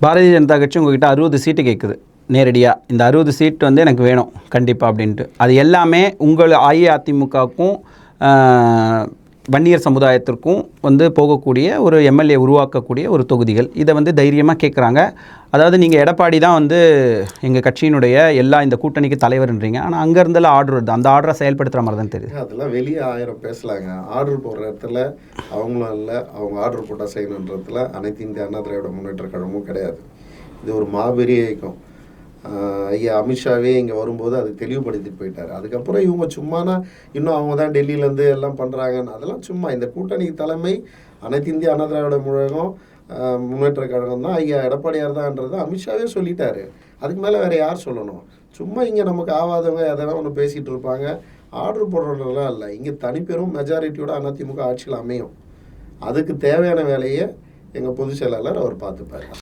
பாரதிய ஜனதா கட்சி உங்ககிட்ட 60 சீட்டு கேட்குது நேரடியாக. இந்த 60 சீட் வந்து எனக்கு வேணும் கண்டிப்பாக அப்படின்ட்டு. அது எல்லாமே உங்கள் அஇஅதிமுகவுக்கும் வன்னியர் சமுதாயத்திற்கும் வந்து போகக்கூடிய ஒரு எம்எல்ஏ உருவாக்கக்கூடிய ஒரு தொகுதிகள். இதை வந்து தைரியமாக கேட்குறாங்க. அதாவது நீங்கள் எடப்பாடி தான் வந்து எங்கள் கட்சியினுடைய எல்லா இந்த கூட்டணிக்கு தலைவர்ன்றீங்க. ஆனால் அங்கேருந்தெல்லாம் ஆர்டர் வருது. அந்த ஆர்டரை செயல்படுத்துகிற மாதிரி தான் தெரியுது. அதெல்லாம் வெளியே 1000 பேசலாங்க. ஆர்டர் போடுற இடத்துல அவங்களும் இல்லை, அவங்க ஆர்டர் போட்டால் செய்யணுன்றதுல அனைத்து இந்திய அண்ணா திராவிட முன்னேற்ற கழகமும் கிடையாது. இது ஒரு மாபெரிய இயக்கம். ஐயா அமித்ஷாவே இங்கே வரும்போது அது தெளிவுபடுத்திட்டு போயிட்டார். அதுக்கப்புறம் இவங்க சும்மானா இன்னும் அவங்க தான் டெல்லியிலேருந்து எல்லாம் பண்ணுறாங்கன்னு அதெல்லாம் சும்மா. இந்த கூட்டணி தலைமை அனைத்து இந்திய அண்ணா திராவிட முன்னேற்ற கழகம் தான், ஐயா எடப்பாடியார் தான்ன்றது அமித்ஷாவே சொல்லிட்டாரு. அதுக்கு மேலே வேறு யார் சொல்லணும்? சும்மா இங்கே நமக்கு ஆகாதவங்க எதனா ஒன்று பேசிகிட்டு இருப்பாங்க. ஆர்டர் போடுறதுலாம் இல்லை. இங்கே தனிப்பெரும் மெஜாரிட்டியோட அதிமுக ஆட்சியில் அமையும். அதுக்கு தேவையான வேலையை எங்கள் பொதுச் செயலாளர் அவர் பார்த்துப்பார்.